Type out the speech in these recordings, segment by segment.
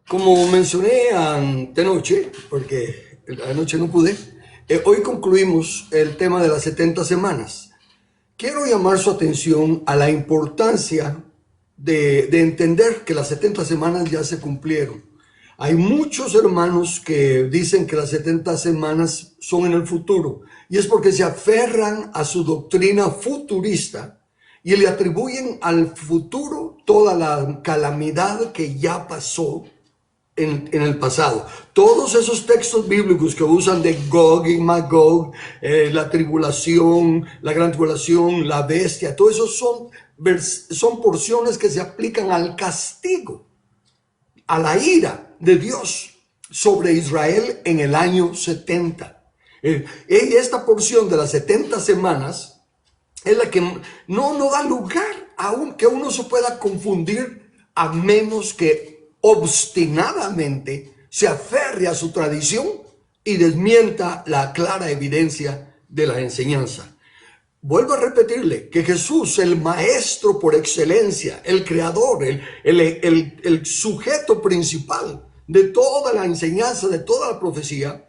Como mencioné antenoche, porque anoche no pude, hoy concluimos el tema de las 70 semanas. Quiero llamar su atención a la importancia de entender que las 70 semanas ya se cumplieron. Hay muchos hermanos que dicen que las 70 semanas son en el futuro, y es porque se aferran a su doctrina futurista y le atribuyen al futuro toda la calamidad que ya pasó en el pasado. Todos esos textos bíblicos que usan de Gog y Magog, la tribulación, la gran tribulación, la bestia, todo eso son porciones que se aplican al castigo, a la ira de Dios sobre Israel en el año 70. Y esta porción de las 70 semanas es la que no da lugar a que uno se pueda confundir, a menos que obstinadamente se aferre a su tradición y desmienta la clara evidencia de la enseñanza. Vuelvo a repetirle que Jesús, el maestro por excelencia, el creador, el sujeto principal de toda la enseñanza, de toda la profecía,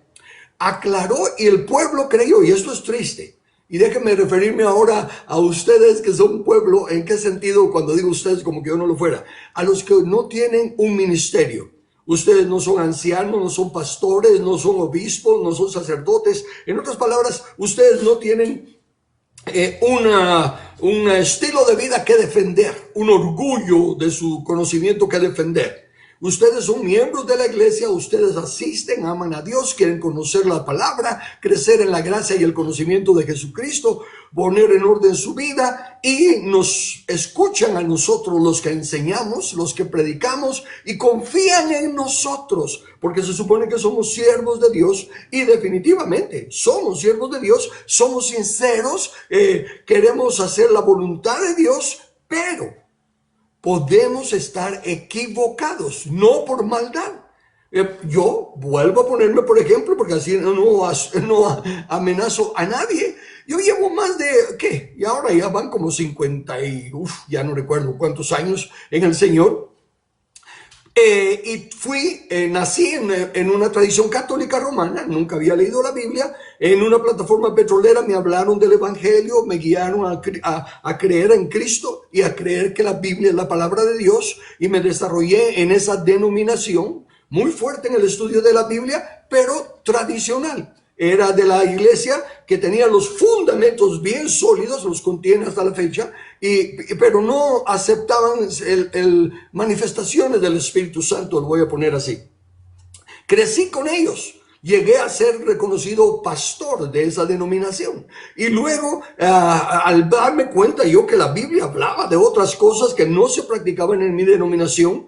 aclaró y el pueblo creyó, y esto es triste. Y déjenme referirme ahora a ustedes que son pueblo. ¿En qué sentido? Cuando digo ustedes, como que yo no lo fuera. A los que no tienen un ministerio. Ustedes no son ancianos, no son pastores, no son obispos, no son sacerdotes. En otras palabras, ustedes no tienen un estilo de vida que defender, un orgullo de su conocimiento que defender. Ustedes son miembros de la iglesia, ustedes asisten, aman a Dios, quieren conocer la palabra, crecer en la gracia y el conocimiento de Jesucristo, poner en orden su vida, y nos escuchan a nosotros los que enseñamos, los que predicamos, y confían en nosotros, porque se supone que somos siervos de Dios, y definitivamente somos siervos de Dios, somos sinceros, queremos hacer la voluntad de Dios, pero podemos estar equivocados, no por maldad. Yo vuelvo a ponerme por ejemplo, porque así no amenazo a nadie. Yo llevo más de, ¿qué? Y ahora ya van como 50 y, ya no recuerdo cuántos años en el Señor. Y nací en una tradición católica romana, nunca había leído la Biblia. En una plataforma petrolera me hablaron del evangelio, me guiaron a creer en Cristo y a creer que la Biblia es la palabra de Dios, y me desarrollé en esa denominación, muy fuerte en el estudio de la Biblia, pero tradicional. Era de la iglesia que tenía los fundamentos bien sólidos, los contiene hasta la fecha, pero no aceptaban manifestaciones del Espíritu Santo, lo voy a poner así. Crecí con ellos. Llegué a ser reconocido pastor de esa denominación. Y luego, al darme cuenta yo que la Biblia hablaba de otras cosas que no se practicaban en mi denominación,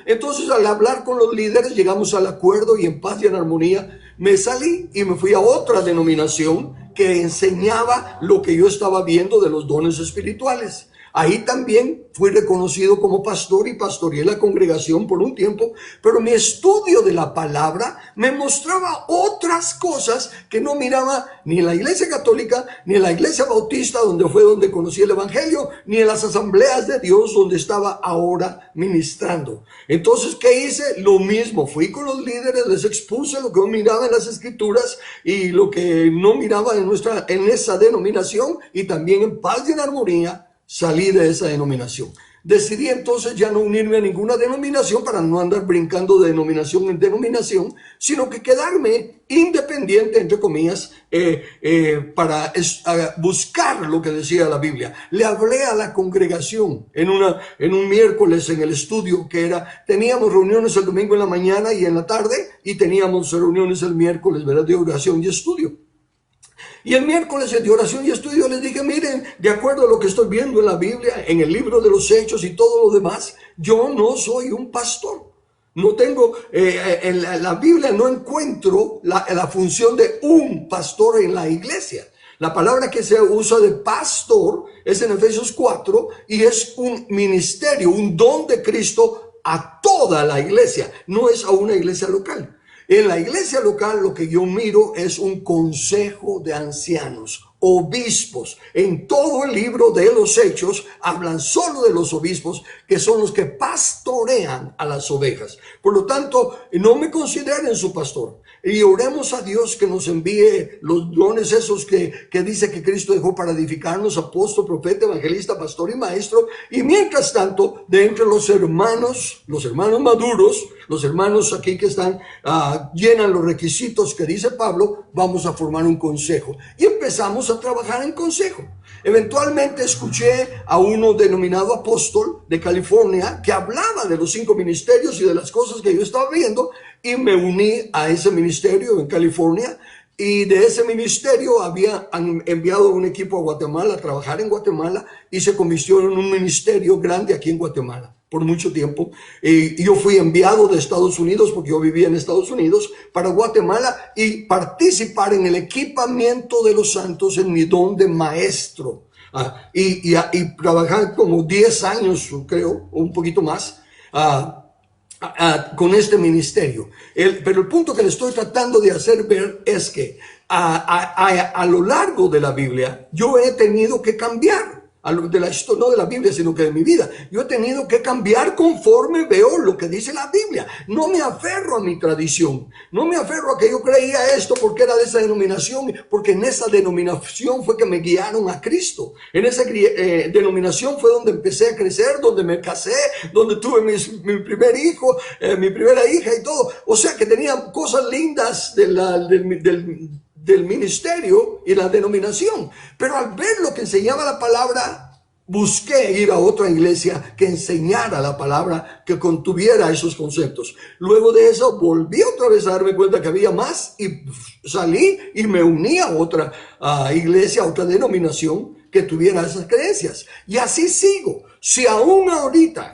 entonces al hablar con los líderes llegamos al acuerdo, y en paz y en armonía me salí y me fui a otra denominación que enseñaba lo que yo estaba viendo de los dones espirituales. Ahí también fui reconocido como pastor y pastoreé la congregación por un tiempo, pero mi estudio de la palabra me mostraba otras cosas que no miraba ni en la iglesia católica, ni en la iglesia bautista, donde conocí el evangelio, ni en las asambleas de Dios, donde estaba ahora ministrando. Entonces, ¿qué hice? Lo mismo, fui con los líderes, les expuse lo que yo miraba en las escrituras y lo que no miraba en esa denominación, y también en paz y en armonía salí de esa denominación. Decidí entonces ya no unirme a ninguna denominación para no andar brincando de denominación en denominación, sino que quedarme independiente, entre comillas, para buscar lo que decía la Biblia. Le hablé a la congregación en un miércoles en el estudio teníamos reuniones el domingo en la mañana y en la tarde, y teníamos reuniones el miércoles, ¿verdad?, de oración y estudio. Y el miércoles de oración y estudio les dije: miren, de acuerdo a lo que estoy viendo en la Biblia, en el libro de los Hechos y todo lo demás, yo no soy un pastor. No tengo, en la Biblia no encuentro la función de un pastor en la iglesia. La palabra que se usa de pastor es en Efesios 4, y es un ministerio, un don de Cristo a toda la iglesia, no es a una iglesia local. En la iglesia local lo que yo miro es un consejo de ancianos obispos. En todo el libro de los Hechos hablan solo de los obispos, que son los que pastorean a las ovejas. Por lo tanto, no me consideren su pastor. Y oremos a Dios que nos envíe los dones esos que dice que Cristo dejó para edificarnos: apóstol, profeta, evangelista, pastor y maestro. Y mientras tanto, de entre los hermanos maduros, los hermanos aquí que están, llenan los requisitos que dice Pablo, vamos a formar un consejo. Y empezamos a trabajar en consejo. Eventualmente escuché a uno denominado apóstol de California que hablaba de los 5 ministerios y de las cosas que yo estaba viendo, y me uní a ese ministerio en California. Y de ese ministerio han enviado un equipo a Guatemala a trabajar en Guatemala, y se convirtió en un ministerio grande aquí en Guatemala por mucho tiempo. Y yo fui enviado de Estados Unidos, porque yo vivía en Estados Unidos, para Guatemala y participar en el equipamiento de los santos en mi don de maestro. Y trabajar como 10 años, creo, o un poquito más, con este ministerio. Pero el punto que le estoy tratando de hacer ver es que a lo largo de la Biblia yo he tenido que cambiar. No de la Biblia, sino que de mi vida. Yo he tenido que cambiar conforme veo lo que dice la Biblia. No me aferro a mi tradición. No me aferro a que yo creía esto porque era de esa denominación, porque en esa denominación fue que me guiaron a Cristo. En esa denominación fue donde empecé a crecer, donde me casé, donde tuve mi primer hijo, mi primera hija y todo. O sea que tenía cosas lindas del ministerio y la denominación. Pero al ver lo que enseñaba la palabra, busqué ir a otra iglesia que enseñara la palabra, que contuviera esos conceptos. Luego de eso volví otra vez a darme cuenta que había más, y salí y me uní a otra iglesia, a otra denominación que tuviera esas creencias. Y así sigo. Si aún ahorita,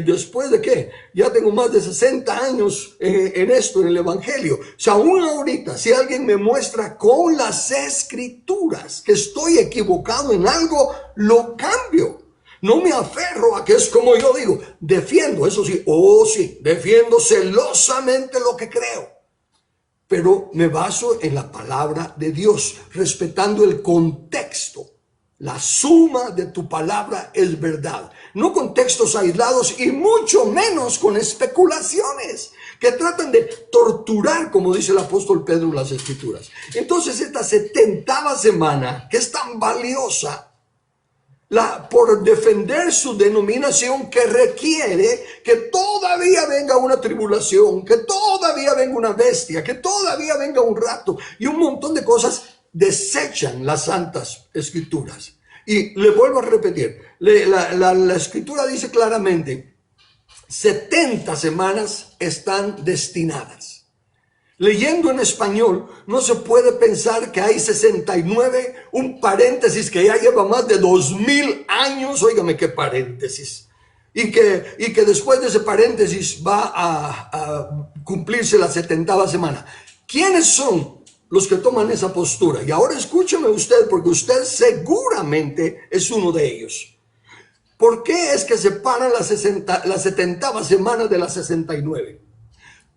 después de que ya tengo más de 60 años en esto, en el evangelio, si aún ahorita, si alguien me muestra con las escrituras que estoy equivocado en algo, lo cambio. No me aferro a que es como yo digo. Defiendo, eso sí, defiendo celosamente lo que creo. Pero me baso en la palabra de Dios, respetando el contexto. La suma de tu palabra es verdad. No con textos aislados, y mucho menos con especulaciones que tratan de torturar, como dice el apóstol Pedro, las escrituras. Entonces, esta 70ª semana, que es tan valiosa, por defender su denominación, que requiere que todavía venga una tribulación, que todavía venga una bestia, que todavía venga un rapto y un montón de cosas, desechan las santas escrituras. Y le vuelvo a repetir, la escritura dice claramente: 70 semanas están destinadas. Leyendo en español, no se puede pensar que hay 69, un paréntesis que ya lleva más de 2000 años, óigame qué paréntesis, y que después de ese paréntesis va a cumplirse la 70ª semana. ¿Quiénes son los que toman esa postura? Y ahora escúcheme usted, porque usted seguramente es uno de ellos. ¿Por qué es que separan la 70ª semana de la 69?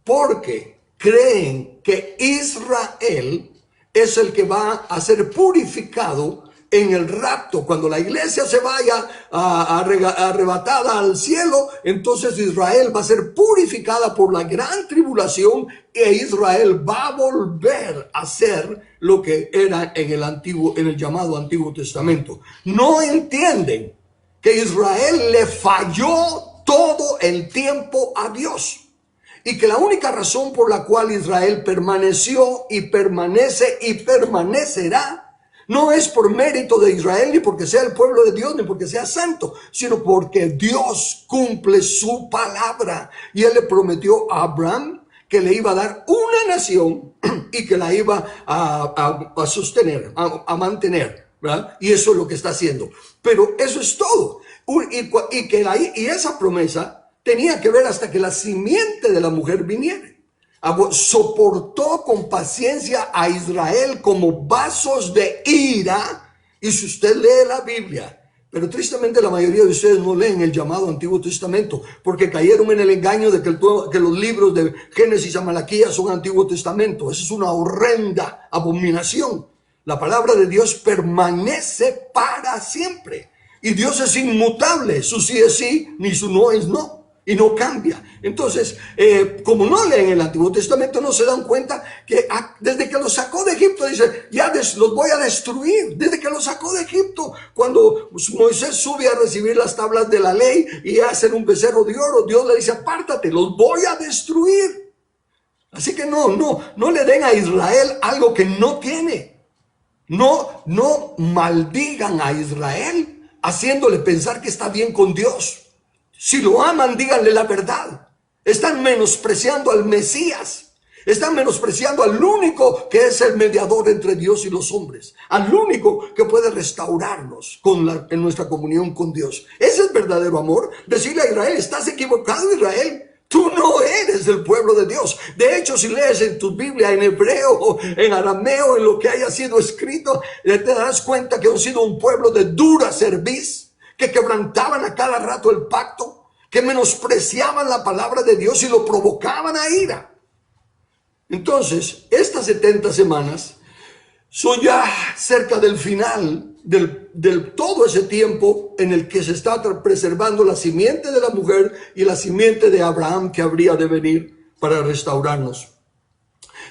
Porque creen que Israel es el que va a ser purificado en el rapto. Cuando la iglesia se vaya arrebatada al cielo, entonces Israel va a ser purificada por la gran tribulación, e Israel va a volver a ser lo que era en el llamado Antiguo Testamento. No entienden que Israel le falló todo el tiempo a Dios, y que la única razón por la cual Israel permaneció y permanece y permanecerá no es por mérito de Israel, ni porque sea el pueblo de Dios, ni porque sea santo, sino porque Dios cumple su palabra. Y Él le prometió a Abraham que le iba a dar una nación y que la iba a sostener, a mantener, ¿verdad? Y eso es lo que está haciendo. Pero eso es todo. Y esa promesa tenía que ver hasta que la simiente de la mujer viniera. Soportó con paciencia a Israel como vasos de ira. Y si usted lee la Biblia, pero tristemente la mayoría de ustedes no leen el llamado Antiguo Testamento, porque cayeron en el engaño de que los libros de Génesis a Malaquías son Antiguo Testamento. Esa es una horrenda abominación. La palabra de Dios permanece para siempre. Y Dios es inmutable. Su sí es sí, ni su no es no. Y no cambia. Entonces, como no leen el Antiguo Testamento, no se dan cuenta que desde que los sacó de Egipto, dice, ya los voy a destruir. Desde que los sacó de Egipto, cuando Moisés sube a recibir las tablas de la ley y hacen un becerro de oro, Dios le dice, apártate, los voy a destruir. Así que no le den a Israel algo que no tiene. No maldigan a Israel haciéndole pensar que está bien con Dios. Si lo aman, díganle la verdad. Están menospreciando al Mesías. Están menospreciando al único que es el mediador entre Dios y los hombres. Al único que puede restaurarnos en nuestra comunión con Dios. Ese es verdadero amor. Decirle a Israel, estás equivocado, Israel. Tú no eres del pueblo de Dios. De hecho, si lees en tu Biblia en hebreo, en arameo, en lo que haya sido escrito, te darás cuenta que han sido un pueblo de dura cerviz, que quebrantaban a cada rato el pacto, que menospreciaban la palabra de Dios y lo provocaban a ira. Entonces, estas 70 semanas son ya cerca del final del todo ese tiempo en el que se está preservando la simiente de la mujer y la simiente de Abraham que habría de venir para restaurarnos.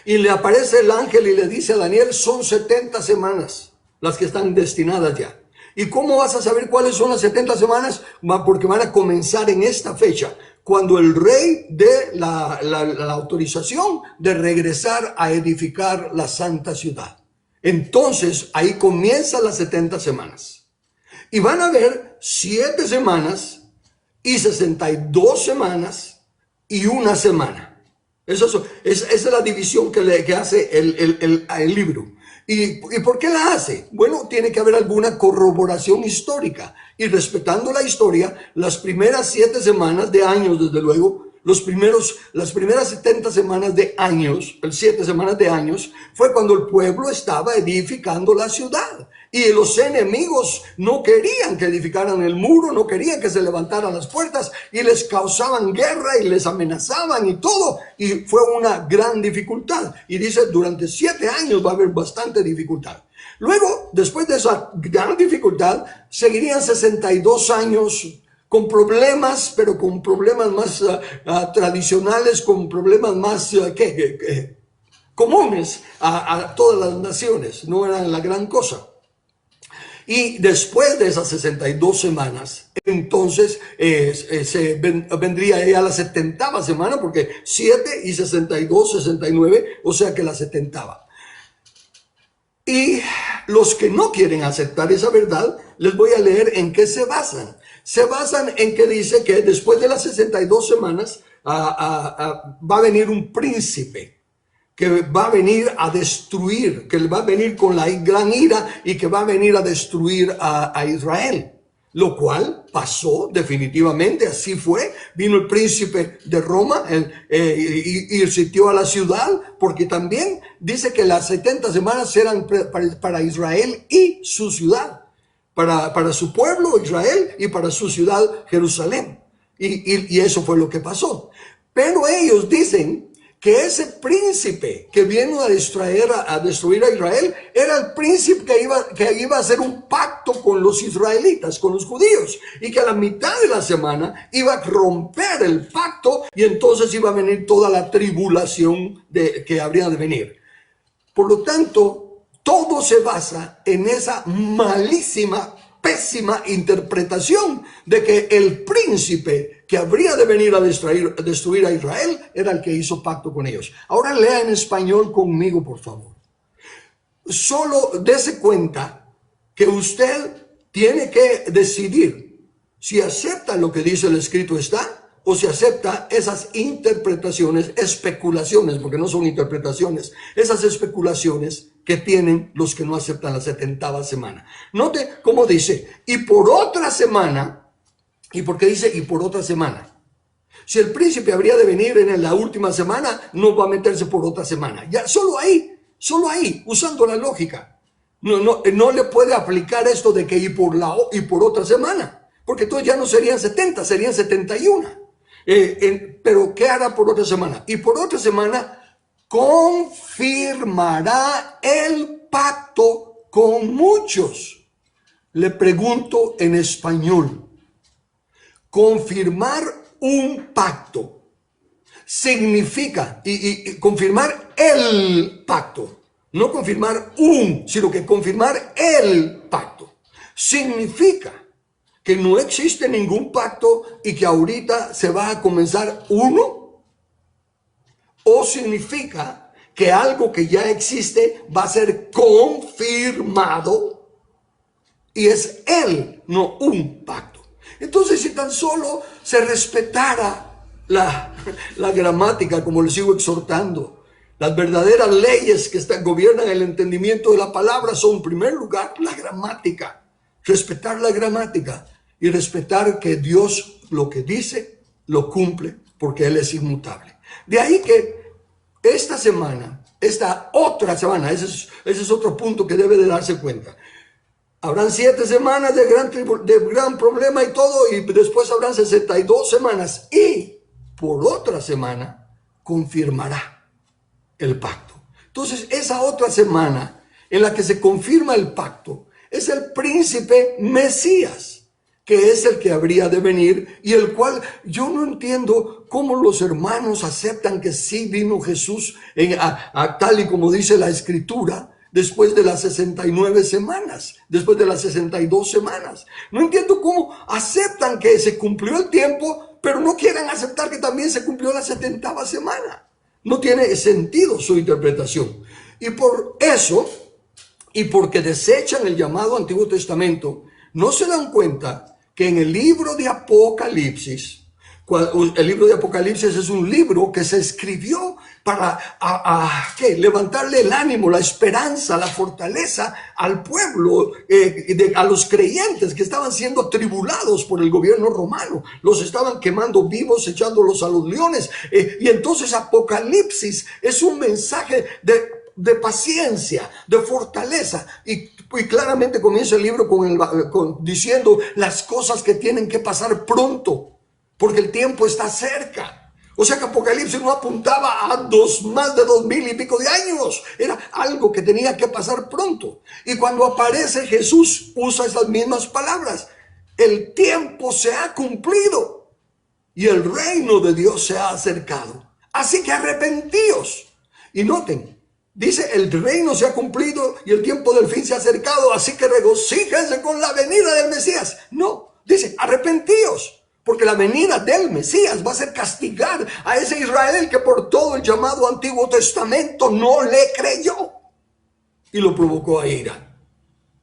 Y le aparece el ángel y le dice a Daniel, son 70 semanas las que están destinadas ya. ¿Y cómo vas a saber cuáles son las 70 semanas? Porque van a comenzar en esta fecha, cuando el rey dé la autorización de regresar a edificar la santa ciudad. Entonces, ahí comienzan las 70 semanas. Y van a haber 7 semanas y 62 semanas y una semana. Esa es la división que hace el libro. ¿Y por qué la hace? Bueno, tiene que haber alguna corroboración histórica. Y respetando la historia, las primeras 7 semanas de años, desde luego, las primeras 70 semanas de años, 7 semanas de años, fue cuando el pueblo estaba edificando la ciudad. Y los enemigos no querían que edificaran el muro, no querían que se levantaran las puertas y les causaban guerra y les amenazaban y todo. Y fue una gran dificultad. Y dice, durante 7 años va a haber bastante dificultad. Luego, después de esa gran dificultad, seguirían 62 años con problemas, pero con problemas más tradicionales, con problemas más comunes a todas las naciones. No eran la gran cosa. Y después de esas 62 semanas, entonces vendría ya la 70ª semana, porque 7 y 62, 69, o sea que la 70ª. Y los que no quieren aceptar esa verdad, les voy a leer en qué se basan. Se basan en que dice que después de las 62 semanas va a venir un príncipe que va a venir a destruir, que va a venir con la gran ira y que va a venir a destruir a Israel. Lo cual pasó definitivamente, así fue. Vino el príncipe de Roma y sitió a la ciudad, porque también dice que las 70 semanas eran para Israel y su ciudad. Para su pueblo Israel y para su ciudad Jerusalén. Y eso fue lo que pasó. Pero ellos dicen que ese príncipe que vino a destruir a Israel era el príncipe que iba a hacer un pacto con los israelitas, con los judíos, y que a la mitad de la semana iba a romper el pacto y entonces iba a venir toda la tribulación que habría de venir. Por lo tanto, todo se basa en esa malísima, pésima interpretación de que el príncipe que habría de venir a destruir a Israel era el que hizo pacto con ellos. Ahora lea en español conmigo, por favor. Solo dése cuenta que usted tiene que decidir si acepta lo que dice el escrito está o si acepta esas interpretaciones, especulaciones, porque no son interpretaciones, esas especulaciones que tienen los que no aceptan la 70ª semana. Note cómo dice, y por otra semana. ¿Y por qué dice y por otra semana? Si el príncipe habría de venir en la última semana, no va a meterse por otra semana. Ya, solo ahí, usando la lógica. No le puede aplicar esto de que y por otra semana. Porque entonces ya no serían 70, serían 71. Pero ¿qué hará por otra semana? Y por otra semana confirmará el pacto con muchos. Le pregunto en español, confirmar un pacto significa, y confirmar el pacto, no confirmar sino que confirmar el pacto, significa que no existe ningún pacto y que ahorita se va a comenzar uno, o significa que algo que ya existe va a ser confirmado y es no un pacto. Entonces, si tan solo se respetara la gramática, como les sigo exhortando, las verdaderas leyes que gobiernan el entendimiento de la palabra son, en primer lugar, la gramática. Respetar la gramática y respetar que Dios lo que dice, lo cumple, porque Él es inmutable. De ahí que esta otra semana, ese es otro punto que debe de darse cuenta. Habrán 7 semanas de gran problema y todo, y después habrán 62 semanas. Y por otra semana confirmará el pacto. Entonces, esa otra semana en la que se confirma el pacto es el príncipe Mesías, que es el que habría de venir y el cual yo no entiendo cómo los hermanos aceptan que sí vino Jesús tal y como dice la Escritura, después de las 69 semanas, después de las 62 semanas. No entiendo cómo aceptan que se cumplió el tiempo, pero no quieren aceptar que también se cumplió la 70ª semana. No tiene sentido su interpretación. Y por eso, y porque desechan el llamado Antiguo Testamento, no se dan cuenta que en el libro de Apocalipsis, el libro de Apocalipsis es un libro que se escribió para levantarle el ánimo, la esperanza, la fortaleza al pueblo, a los creyentes que estaban siendo atribulados por el gobierno romano. Los estaban quemando vivos, echándolos a los leones. Y entonces Apocalipsis es un mensaje de paciencia, de fortaleza, y claramente comienza el libro diciendo las cosas que tienen que pasar pronto, porque el tiempo está cerca. O sea que Apocalipsis no apuntaba a más de 2000 y pico de años, era algo que tenía que pasar pronto. Y cuando aparece Jesús usa esas mismas palabras: el tiempo se ha cumplido y el reino de Dios se ha acercado, así que arrepentíos. Y noten, dice, el reino se ha cumplido y el tiempo del fin se ha acercado, así que regocíjense con la venida del Mesías. No, dice, arrepentíos, porque la venida del Mesías va a ser castigar a ese Israel que por todo el llamado Antiguo Testamento no le creyó y lo provocó a ira.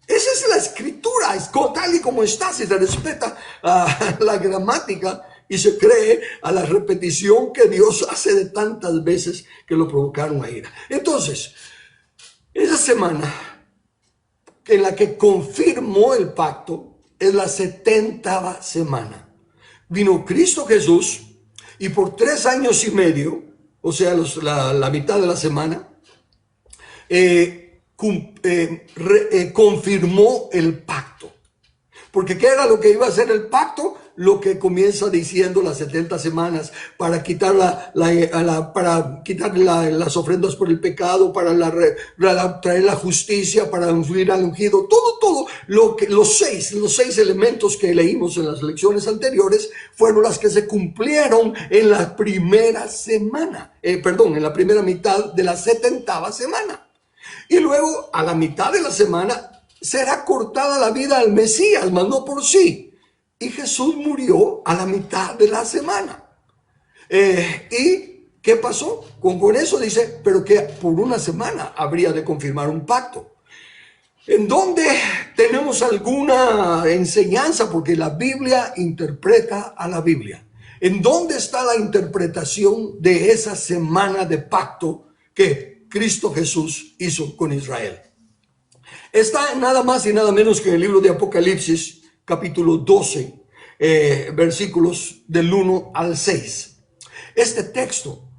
Esa es la Escritura, es tal y como está. Si se respeta la gramática y se cree a la repetición que Dios hace de tantas veces que lo provocaron a ira. Entonces, esa semana en la que confirmó el pacto es la 70ª semana. Vino Cristo Jesús y por 3 años y medio, o sea, la mitad de la semana, confirmó el pacto. Porque ¿qué era lo que iba a hacer el pacto? Lo que comienza diciendo las 70 semanas, para quitar las ofrendas por el pecado, para traer la justicia, para ungir al ungido, todo los seis elementos que leímos en las lecciones anteriores fueron las que se cumplieron en la primera semana, en la primera mitad de la 70ª semana. Y luego a la mitad de la semana será cortada la vida al Mesías, mas no por sí. Y Jesús murió a la mitad de la semana. ¿Y qué pasó? Con eso dice, pero que por una semana habría de confirmar un pacto. ¿En dónde tenemos alguna enseñanza? Porque la Biblia interpreta a la Biblia. ¿En dónde está la interpretación de esa semana de pacto que Cristo Jesús hizo con Israel? Está nada más y nada menos que en el libro de Apocalipsis, capítulo 12, versículos del 1 al 6. Este texto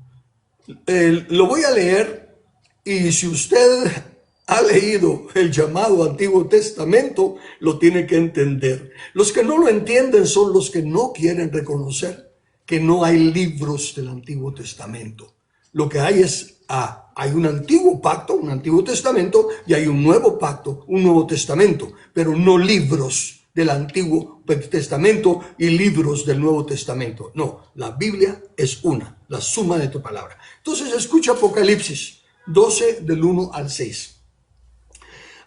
lo voy a leer, y si usted ha leído el llamado Antiguo Testamento, lo tiene que entender. Los que no lo entienden son los que no quieren reconocer que no hay libros del Antiguo Testamento. Lo que hay es, hay un antiguo pacto, un antiguo testamento, y hay un nuevo pacto, un nuevo testamento, pero no libros del Antiguo Testamento y libros del Nuevo Testamento. No, la Biblia es una, la suma de tu palabra. Entonces escucha Apocalipsis 12 del 1 al 6.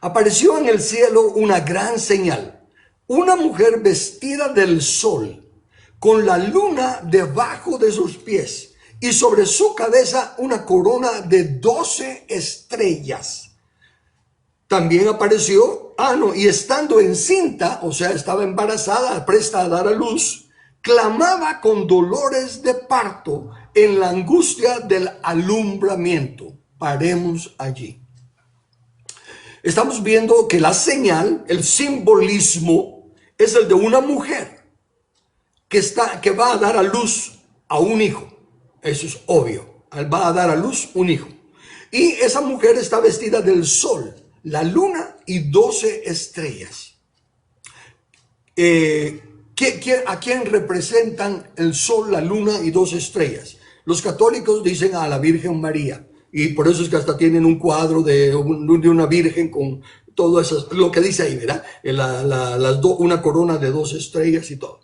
Apareció en el cielo una gran señal, una mujer vestida del sol, con la luna debajo de sus pies, y sobre su cabeza una corona de 12 estrellas. También apareció, y estando encinta, o sea, estaba embarazada, presta a dar a luz, clamaba con dolores de parto en la angustia del alumbramiento. Paremos allí. Estamos viendo que la señal, el simbolismo, es el de una mujer que va a dar a luz a un hijo. Eso es obvio. Va a dar a luz un hijo. Y esa mujer está vestida del sol, la luna y 12 estrellas. ¿A quién representan el sol, la luna y 12 estrellas? Los católicos dicen a la Virgen María. Y por eso es que hasta tienen un cuadro de una virgen con todo eso, lo que dice ahí, ¿verdad? Una corona de 12 estrellas y todo.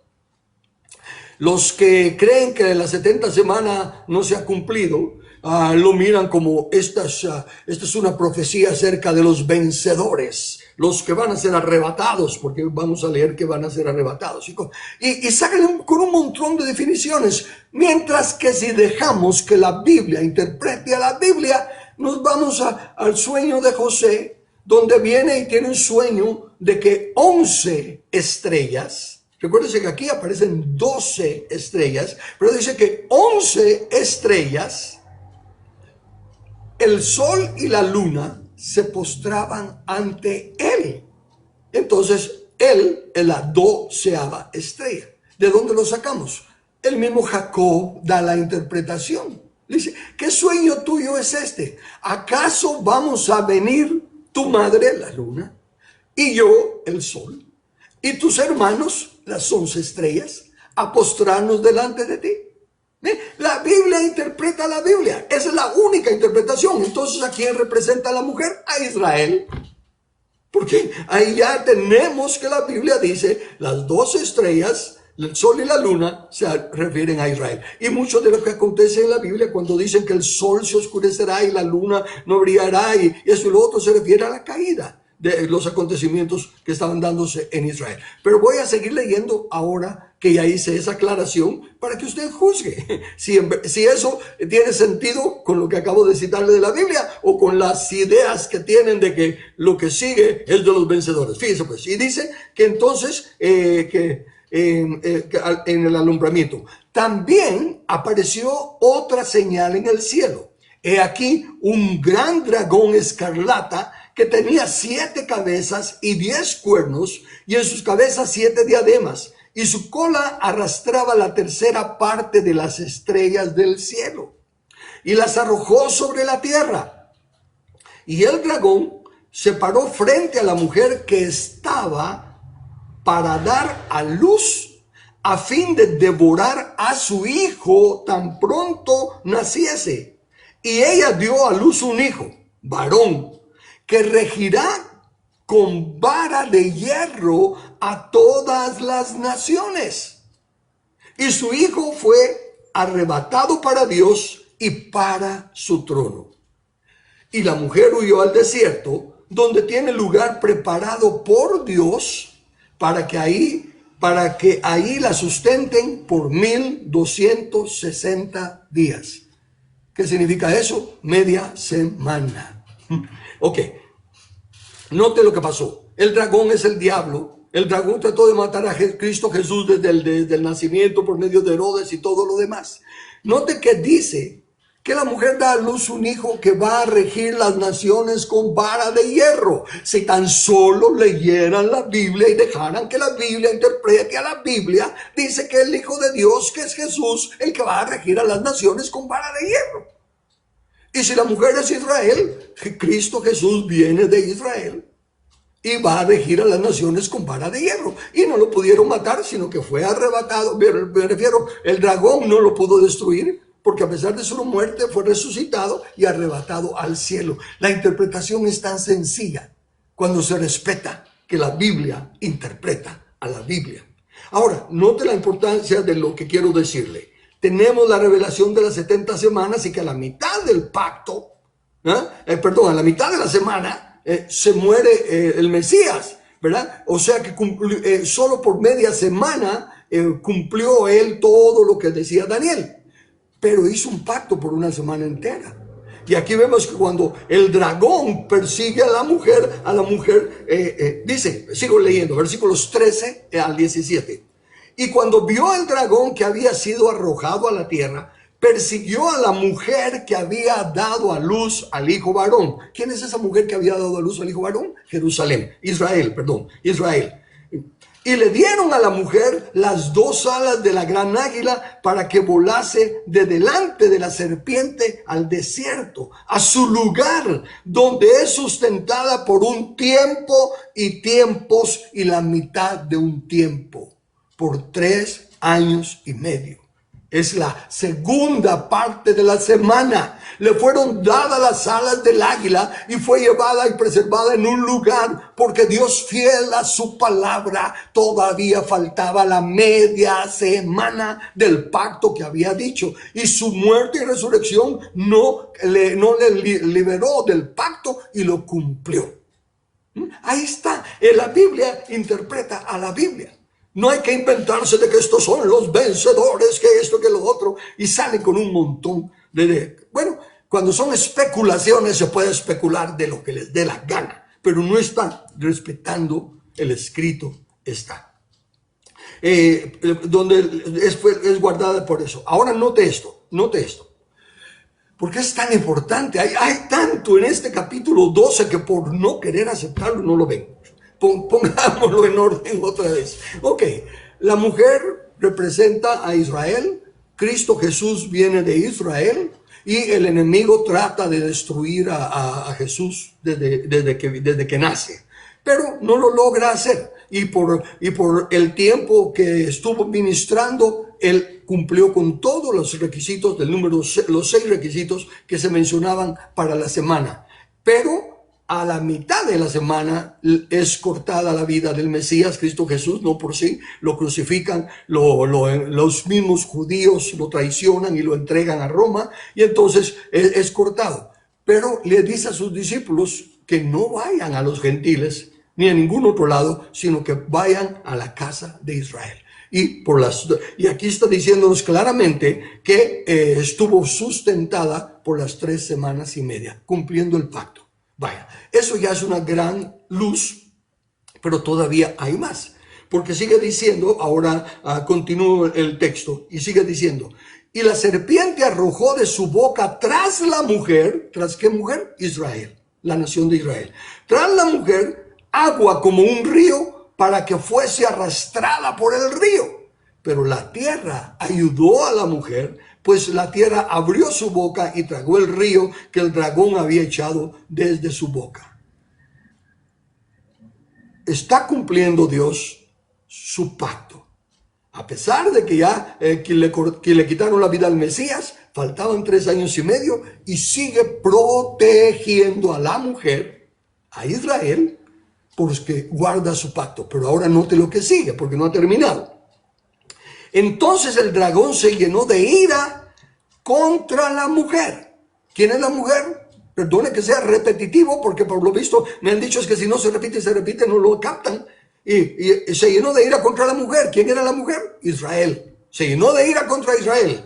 Los que creen que la 70 semana no se ha cumplido, lo miran como esta es una profecía acerca de los vencedores, los que van a ser arrebatados, porque vamos a leer que van a ser arrebatados. Y sacan con un montón de definiciones, mientras que si dejamos que la Biblia interprete a la Biblia, nos vamos al sueño de José, donde viene y tiene un sueño de que 11 estrellas, recuérdense que aquí aparecen 12 estrellas, pero dice que 11 estrellas, el sol y la luna se postraban ante él. Entonces, él es la 12ª estrella. ¿De dónde lo sacamos? El mismo Jacob da la interpretación. Dice, ¿qué sueño tuyo es este? ¿Acaso vamos a venir tu madre, la luna, y yo, el sol, y tus hermanos, las 11 estrellas, a postrarnos delante de ti? La Biblia interpreta la Biblia. Esa es la única interpretación. Entonces, ¿a quién representa la mujer? A Israel. Porque ahí ya tenemos que la Biblia dice, las 12 estrellas, el sol y la luna, se refieren a Israel. Y mucho de lo que acontece en la Biblia, cuando dicen que el sol se oscurecerá y la luna no brillará, y eso y lo otro, se refiere a la caída de los acontecimientos que estaban dándose en Israel. Pero voy a seguir leyendo ahora que ya hice esa aclaración para que usted juzgue si eso tiene sentido con lo que acabo de citarle de la Biblia o con las ideas que tienen de que lo que sigue es de los vencedores. Fíjense pues, y dice que entonces en el alumbramiento también apareció otra señal en el cielo. He aquí un gran dragón escarlata que tenía 7 cabezas y 10 cuernos, y en sus cabezas 7 diademas, y su cola arrastraba la 1/3 parte de las estrellas del cielo, y las arrojó sobre la tierra. Y el dragón se paró frente a la mujer que estaba para dar a luz, a fin de devorar a su hijo tan pronto naciese. Y ella dio a luz un hijo, varón, que regirá con vara de hierro a todas las naciones. Y su hijo fue arrebatado para Dios y para su trono. Y la mujer huyó al desierto, donde tiene lugar preparado por Dios para que ahí la sustenten por 1260 días. ¿Qué significa eso? Media semana. Ok, note lo que pasó. El dragón es el diablo. El dragón trató de matar a Cristo Jesús desde el nacimiento por medio de Herodes y todo lo demás. Note que dice que la mujer da a luz un hijo que va a regir las naciones con vara de hierro. Si tan solo leyeran la Biblia y dejaran que la Biblia interprete a la Biblia, dice que el Hijo de Dios, que es Jesús, el que va a regir a las naciones con vara de hierro. Y si la mujer es Israel, Cristo Jesús viene de Israel y va a regir a las naciones con vara de hierro. Y no lo pudieron matar, sino que fue arrebatado. Me refiero, el dragón no lo pudo destruir porque a pesar de su muerte fue resucitado y arrebatado al cielo. La interpretación es tan sencilla cuando se respeta que la Biblia interpreta a la Biblia. Ahora, note la importancia de lo que quiero decirle. Tenemos la revelación de las 70 semanas y que a la mitad del pacto, a la mitad de la semana, se muere el Mesías, ¿verdad? O sea que solo por media semana cumplió él todo lo que decía Daniel, pero hizo un pacto por una semana entera. Y aquí vemos que cuando el dragón persigue a la mujer, dice, sigo leyendo, versículos 13 al 17. Y cuando vio el dragón que había sido arrojado a la tierra, persiguió a la mujer que había dado a luz al hijo varón. ¿Quién es esa mujer que había dado a luz al hijo varón? Israel. Y le dieron a la mujer las 2 alas de la gran águila para que volase de delante de la serpiente al desierto, a su lugar, donde es sustentada por un tiempo y tiempos y la mitad de un tiempo, por 3 años y medio. Es la segunda parte de la semana. Le fueron dadas las alas del águila y fue llevada y preservada en un lugar porque Dios, fiel a su palabra, todavía faltaba la media semana del pacto que había dicho. Y su muerte y resurrección no le liberó del pacto y lo cumplió. Ahí está. La Biblia interpreta a la Biblia. No hay que inventarse de que estos son los vencedores, que esto, que lo otro, y salen con un montón bueno, cuando son especulaciones se puede especular de lo que les dé la gana, pero no están respetando el escrito está. Donde es guardada por eso. Ahora note esto. ¿Por qué es tan importante? Hay tanto en este capítulo 12 que por no querer aceptarlo no lo ven. Pongámoslo en orden otra vez. Ok, la mujer representa a Israel, Cristo Jesús viene de Israel y el enemigo trata de destruir a Jesús desde que nace, pero no lo logra hacer y por el tiempo que estuvo ministrando, él cumplió con todos los requisitos del número, los 6 requisitos que se mencionaban para la semana, pero a la mitad de la semana es cortada la vida del Mesías, Cristo Jesús, no por sí, lo crucifican, los mismos judíos lo traicionan y lo entregan a Roma, y entonces es cortado. Pero le dice a sus discípulos que no vayan a los gentiles, ni a ningún otro lado, sino que vayan a la casa de Israel. Y aquí está diciéndonos claramente que estuvo sustentada por las 3 semanas y media, cumpliendo el pacto. Vaya, eso ya es una gran luz, pero todavía hay más, porque sigue diciendo, ahora continúo el texto, y sigue diciendo, y la serpiente arrojó de su boca tras la mujer, ¿tras qué mujer? Israel, la nación de Israel, tras la mujer, agua como un río para que fuese arrastrada por el río, pero la tierra ayudó a la mujer, pues la tierra abrió su boca y tragó el río que el dragón había echado desde su boca. Está cumpliendo Dios su pacto. A pesar de que ya que le quitaron la vida al Mesías, faltaban 3 años y medio y sigue protegiendo a la mujer, a Israel, porque guarda su pacto. Pero ahora note lo que sigue, porque no ha terminado. Entonces el dragón se llenó de ira contra la mujer. ¿Quién es la mujer? Perdone que sea repetitivo, porque por lo visto me han dicho es que si no se repite, no lo captan. Y se llenó de ira contra la mujer. ¿Quién era la mujer? Israel. Se llenó de ira contra Israel.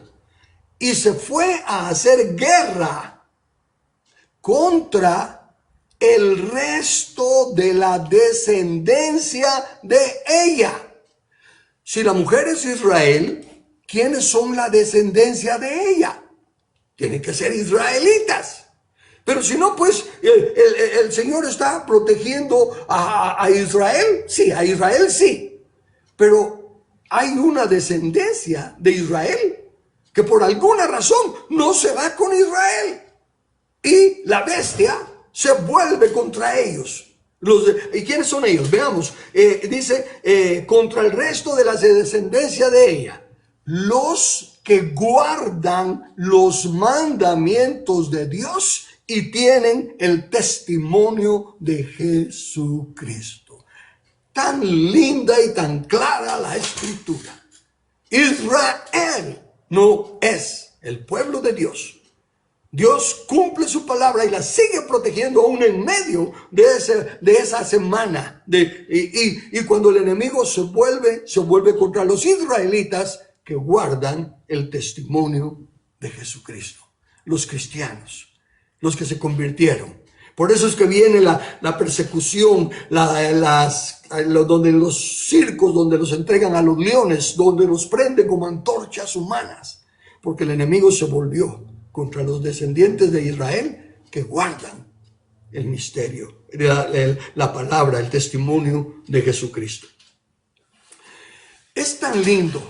Y se fue a hacer guerra contra el resto de la descendencia de ella. Si la mujer es Israel, ¿quiénes son la descendencia de ella? Tienen que ser israelitas. Pero si no, pues el Señor está protegiendo a Israel. Sí, a Israel sí. Pero hay una descendencia de Israel que por alguna razón no se va con Israel. Y la bestia se vuelve contra ellos. ¿Y quiénes son ellos? Veamos, dice, contra el resto de la descendencia de ella, los que guardan los mandamientos de Dios y tienen el testimonio de Jesucristo. Tan linda y tan clara la escritura. Israel no es el pueblo de Dios. Dios cumple su palabra y la sigue protegiendo aún en medio de esa semana. Y cuando el enemigo se vuelve contra los israelitas que guardan el testimonio de Jesucristo. Los cristianos, los que se convirtieron. Por eso es que viene la persecución, donde los circos, donde los entregan a los leones, donde los prenden como antorchas humanas. Porque el enemigo se volvió contra los descendientes de Israel que guardan el misterio, la palabra, el testimonio de Jesucristo. Es tan lindo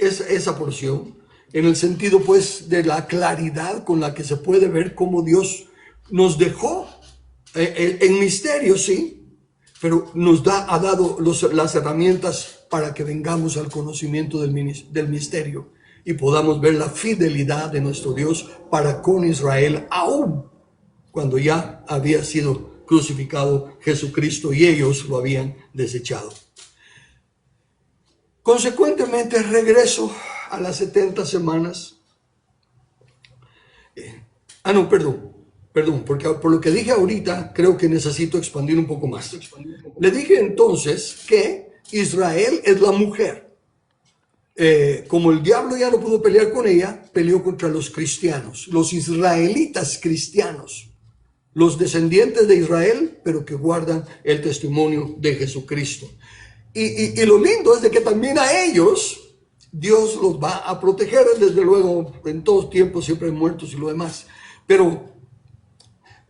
esa porción, en el sentido pues de la claridad con la que se puede ver cómo Dios nos dejó en misterio, sí, pero ha dado las herramientas para que vengamos al conocimiento del misterio y podamos ver la fidelidad de nuestro Dios para con Israel, aún cuando ya había sido crucificado Jesucristo y ellos lo habían desechado. Consecuentemente, regreso a las 70 semanas. Perdón, porque por lo que dije ahorita, creo que necesito expandir un poco más. Le dije entonces que Israel es la mujer. Como el diablo ya no pudo pelear con ella, peleó contra los cristianos, los israelitas cristianos, los descendientes de Israel, pero que guardan el testimonio de Jesucristo. Y lo lindo es de que también a ellos Dios los va a proteger, desde luego, en todos tiempos siempre muertos y lo demás. Pero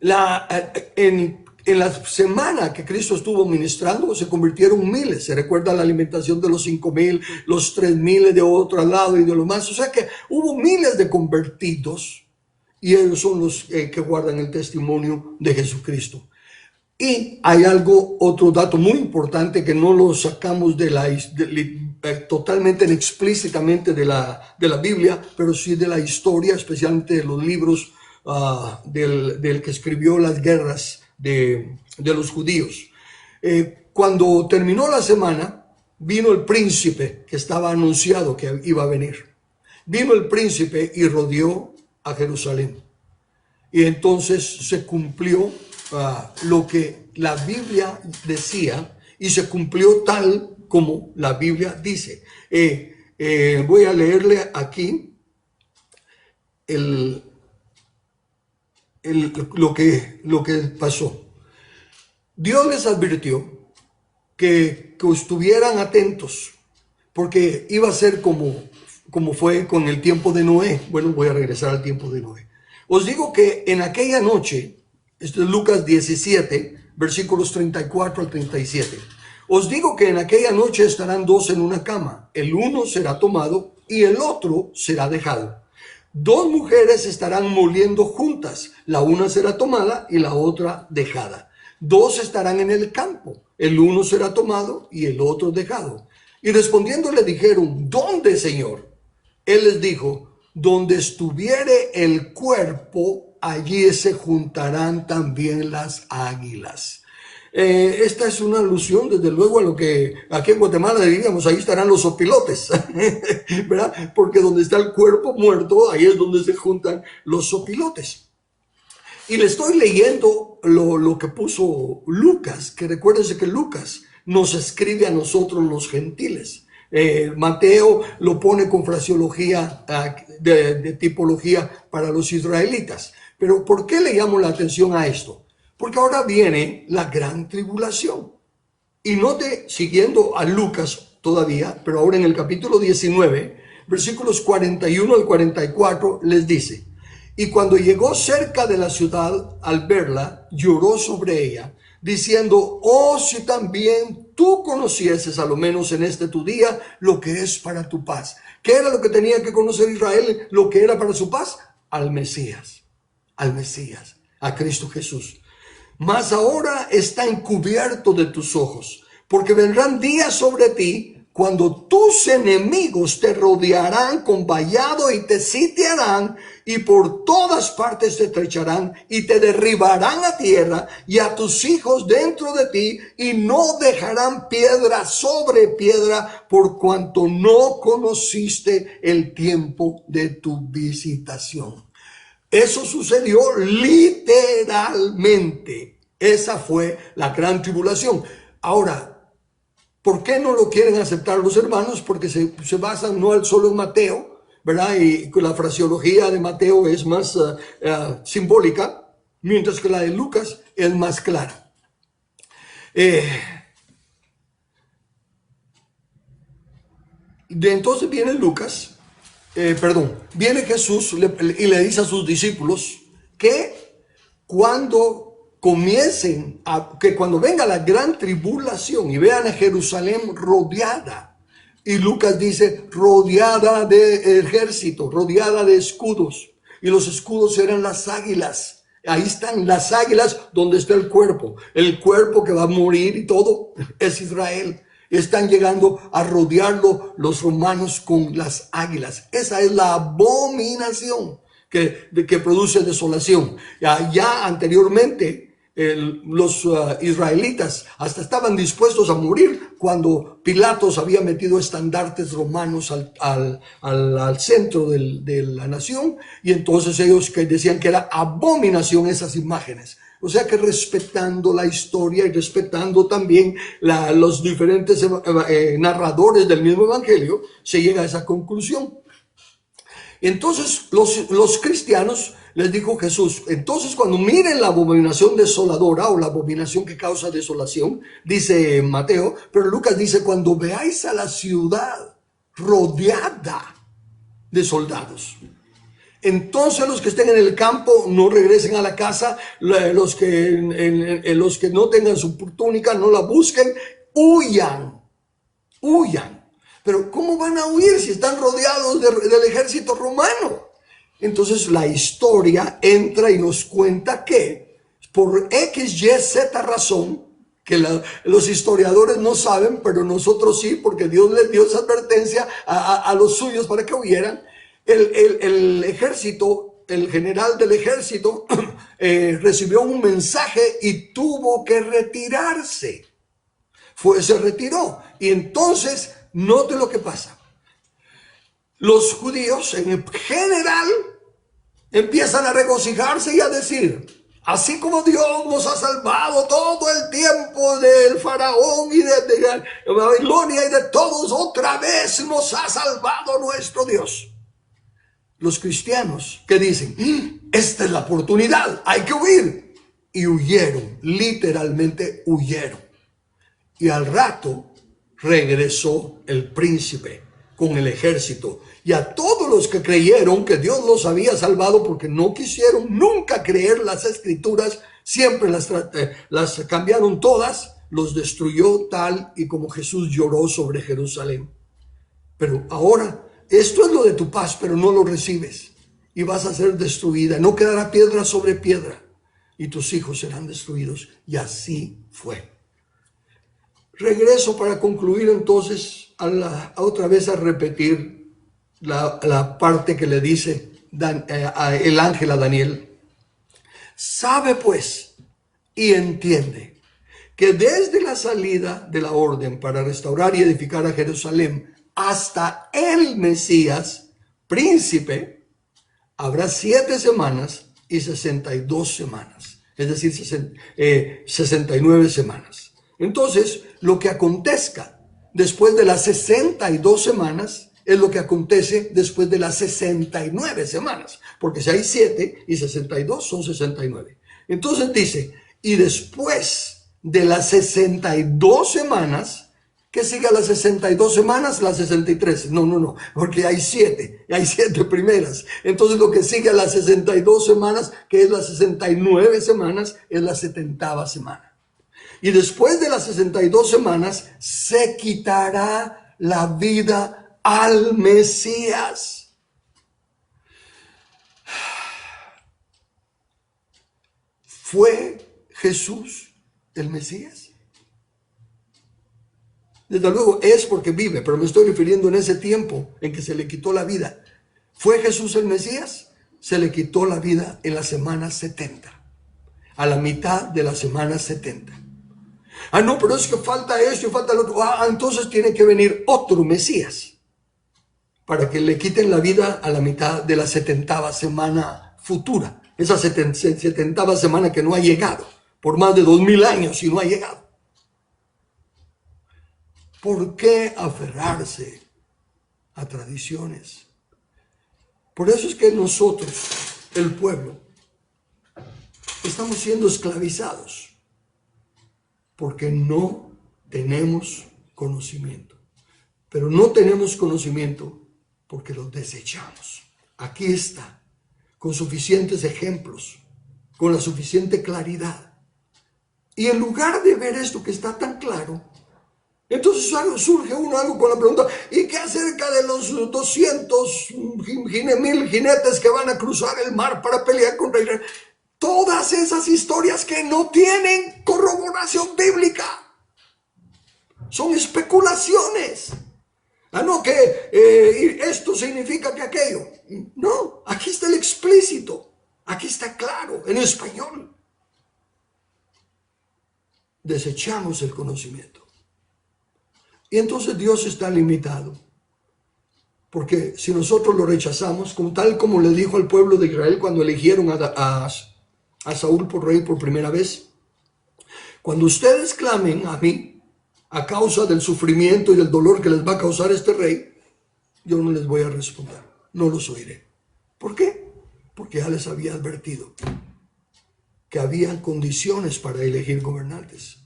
en la semana que Cristo estuvo ministrando, se convirtieron miles. Se recuerda la alimentación de los 5,000, los 3,000 de otro lado y de lo más. O sea que hubo miles de convertidos y ellos son los que guardan el testimonio de Jesucristo. Y hay otro dato muy importante que no lo sacamos totalmente explícitamente de la Biblia, pero sí de la historia, especialmente de los libros del que escribió las guerras de los judíos. Cuando terminó la semana, vino el príncipe que estaba anunciado que iba a venir. Vino el príncipe y rodeó a Jerusalén. Y entonces se cumplió lo que la Biblia decía y se cumplió tal como la Biblia dice. Voy a leerle aquí lo que pasó. Dios les advirtió que estuvieran atentos, porque iba a ser como fue con el tiempo de Noé. Bueno, voy a regresar al tiempo de Noé. Os digo que en aquella noche, esto es Lucas 17, versículos 34 al 37. Os digo que en aquella noche estarán dos en una cama. El uno será tomado y el otro será dejado. Dos mujeres estarán moliendo juntas. La una será tomada y la otra dejada. Dos estarán en el campo. El uno será tomado y el otro dejado. Y respondiendo le dijeron, ¿dónde, Señor? Él les dijo, donde estuviere el cuerpo, allí se juntarán también las águilas. Esta es una alusión, desde luego, a lo que aquí en Guatemala diríamos, ahí estarán los sopilotes, ¿verdad? Porque donde está el cuerpo muerto, ahí es donde se juntan los sopilotes. Y le estoy leyendo lo que puso Lucas, que recuérdense que Lucas nos escribe a nosotros los gentiles. Mateo lo pone con fraseología de tipología para los israelitas. Pero ¿por qué le llamo la atención a esto? Porque ahora viene la gran tribulación. Y note, siguiendo a Lucas todavía, pero ahora en el capítulo 19, versículos 41 al 44, les dice, y cuando llegó cerca de la ciudad, al verla, lloró sobre ella, diciendo, oh, si también tú conocieses, a lo menos en este tu día, lo que es para tu paz. ¿Qué era lo que tenía que conocer Israel? Lo que era para su paz, al Mesías, a Cristo Jesús. Mas ahora está encubierto de tus ojos, porque vendrán días sobre ti cuando tus enemigos te rodearán con vallado y te sitiarán y por todas partes te estrecharán y te derribarán a tierra y a tus hijos dentro de ti y no dejarán piedra sobre piedra por cuanto no conociste el tiempo de tu visitación. Eso sucedió literalmente. Esa fue la gran tribulación. Ahora, ¿por qué no lo quieren aceptar los hermanos? Porque se basan no solo en Mateo, ¿verdad? Y la fraseología de Mateo es más simbólica, mientras que la de Lucas es más clara. Entonces viene Lucas, viene Jesús y le dice a sus discípulos que cuando cuando venga la gran tribulación y vean a Jerusalén rodeada, y Lucas dice rodeada de ejército, rodeada de escudos, y los escudos eran las águilas. Ahí están las águilas donde está el cuerpo que va a morir y todo es Israel. Están llegando a rodearlo los romanos con las águilas. Esa es la abominación que produce desolación. Ya anteriormente los israelitas hasta estaban dispuestos a morir cuando Pilatos había metido estandartes romanos al centro de la nación, y entonces ellos que decían que era abominación esas imágenes. O sea que respetando la historia y respetando también los diferentes narradores del mismo evangelio, se llega a esa conclusión. Entonces los cristianos, les dijo Jesús, entonces cuando miren la abominación desoladora o la abominación que causa desolación, dice Mateo, pero Lucas dice, cuando veáis a la ciudad rodeada de soldados, entonces los que estén en el campo no regresen a la casa, los que no tengan su túnica no la busquen, huyan. Pero ¿cómo van a huir si están rodeados del ejército romano? Entonces la historia entra y nos cuenta que por X, Y, Z razón, que los historiadores no saben, pero nosotros sí, porque Dios les dio esa advertencia a los suyos para que huyeran, el ejército, el general del ejército recibió un mensaje y tuvo que retirarse. Se retiró. Y entonces, note lo que pasa. Los judíos en general empiezan a regocijarse y a decir, así como Dios nos ha salvado todo el tiempo del faraón y de Babilonia y de todos, otra vez nos ha salvado nuestro Dios. Los cristianos que dicen, esta es la oportunidad, hay que huir. Y huyeron, literalmente huyeron. Y al rato regresó el príncipe con el ejército. Y a todos los que creyeron que Dios los había salvado porque no quisieron nunca creer las escrituras, siempre las cambiaron todas, los destruyó tal y como Jesús lloró sobre Jerusalén. Pero ahora, esto es lo de tu paz, pero no lo recibes. Y vas a ser destruida. No quedará piedra sobre piedra. Y tus hijos serán destruidos. Y así fue. Regreso para concluir entonces otra vez a repetir la parte que le dice el ángel a Daniel. Sabe pues y entiende que desde la salida de la orden para restaurar y edificar a Jerusalén hasta el Mesías, príncipe, habrá 7 semanas y 62 semanas, es decir, 69 semanas. Entonces, lo que acontezca después de las 62 semanas es lo que acontece después de las 69 semanas, porque si hay 7 y 62 son 69. Entonces dice, y después de las 62 semanas, ¿qué sigue a las 62 semanas? Las 63. No, porque hay 7 primeras. Entonces lo que sigue a las 62 semanas, que es las 69 semanas, es la 70ª semana. Y después de las 62 semanas, se quitará la vida al Mesías. ¿Fue Jesús el Mesías? Desde luego es porque vive, pero me estoy refiriendo en ese tiempo en que se le quitó la vida. ¿Fue Jesús el Mesías? Se le quitó la vida en la semana 70, a la mitad de la semana 70. Ah, no, pero es que falta esto y falta lo otro. Ah, entonces tiene que venir otro Mesías para que le quiten la vida a la mitad de la 70ª semana futura. Esa 70ª semana que no ha llegado por más de 2000 años y no ha llegado. ¿Por qué aferrarse a tradiciones? Por eso es que nosotros, el pueblo, estamos siendo esclavizados porque no tenemos conocimiento. Pero no tenemos conocimiento porque lo desechamos. Aquí está, con suficientes ejemplos, con la suficiente claridad. Y en lugar de ver esto que está tan claro, entonces surge algo con la pregunta, ¿y qué acerca de los 200.000 jinetes que van a cruzar el mar para pelear contra Israel? Todas esas historias que no tienen corroboración bíblica. Son especulaciones. Ah, no, que esto significa que aquello. No, aquí está el explícito. Aquí está claro, en español. Desechamos el conocimiento. Y entonces Dios está limitado. Porque si nosotros lo rechazamos, tal como le dijo al pueblo de Israel cuando eligieron a Saúl por rey por primera vez, cuando ustedes clamen a mí, a causa del sufrimiento y del dolor que les va a causar este rey, yo no les voy a responder, no los oiré. ¿Por qué? Porque ya les había advertido que había condiciones para elegir gobernantes.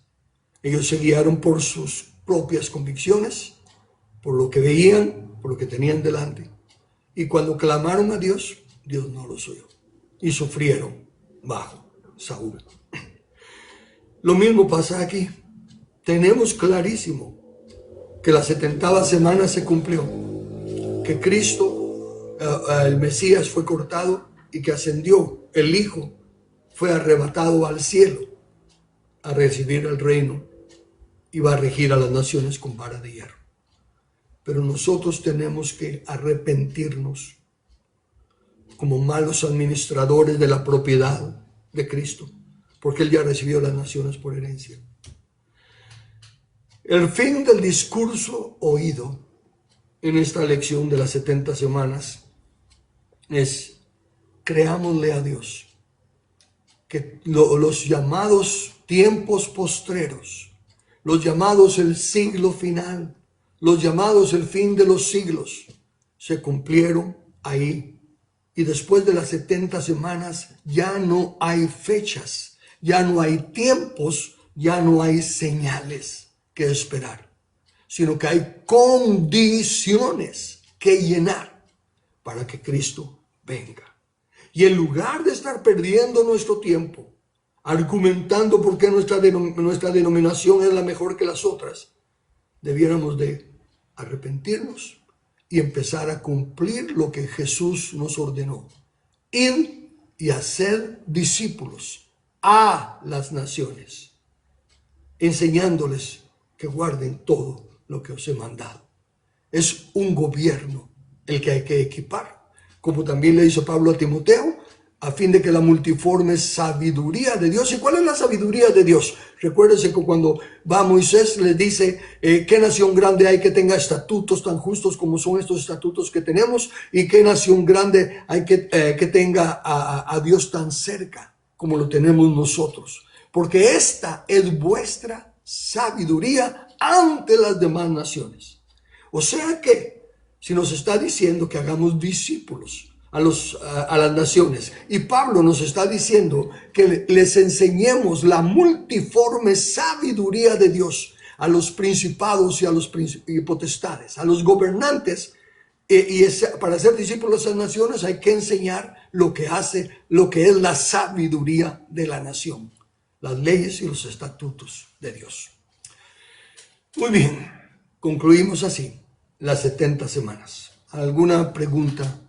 Ellos se guiaron por sus propias convicciones, por lo que veían, por lo que tenían delante. Y cuando clamaron a Dios, Dios no los oyó. Y sufrieron bajo Saúl. Lo mismo pasa aquí. Tenemos clarísimo que la 70ª semana se cumplió, que Cristo, el Mesías, fue cortado y que ascendió. El Hijo fue arrebatado al cielo a recibir el reino y va a regir a las naciones con vara de hierro. Pero nosotros tenemos que arrepentirnos como malos administradores de la propiedad de Cristo, porque Él ya recibió las naciones por herencia. El fin del discurso oído en esta lección de las 70 semanas es: creámosle a Dios que los llamados tiempos postreros, los llamados el siglo final, los llamados el fin de los siglos, se cumplieron ahí. Y después de las 70 semanas ya no hay fechas, ya no hay tiempos, ya no hay señales que esperar, sino que hay condiciones que llenar para que Cristo venga. Y en lugar de estar perdiendo nuestro tiempo argumentando por qué nuestra denominación es la mejor que las otras, debiéramos de arrepentirnos y empezar a cumplir lo que Jesús nos ordenó: ir y hacer discípulos a las naciones, enseñándoles que guarden todo lo que os he mandado. Es un gobierno el que hay que equipar, como también le hizo Pablo a Timoteo, a fin de que la multiforme sabiduría de Dios. ¿Y cuál es la sabiduría de Dios? Recuérdense que cuando va Moisés le dice, ¿qué nación grande hay que tenga estatutos tan justos como son estos estatutos que tenemos? ¿Y qué nación grande hay que tenga a Dios tan cerca como lo tenemos nosotros? Porque esta es vuestra sabiduría ante las demás naciones. O sea que, si nos está diciendo que hagamos discípulos a las naciones, y Pablo nos está diciendo que les enseñemos la multiforme sabiduría de Dios a los principados y a los potestades, a los gobernantes, para ser discípulos de esas naciones hay que enseñar lo que es la sabiduría de la nación, las leyes y los estatutos de Dios. Muy bien, concluimos así las 70 semanas. ¿Alguna pregunta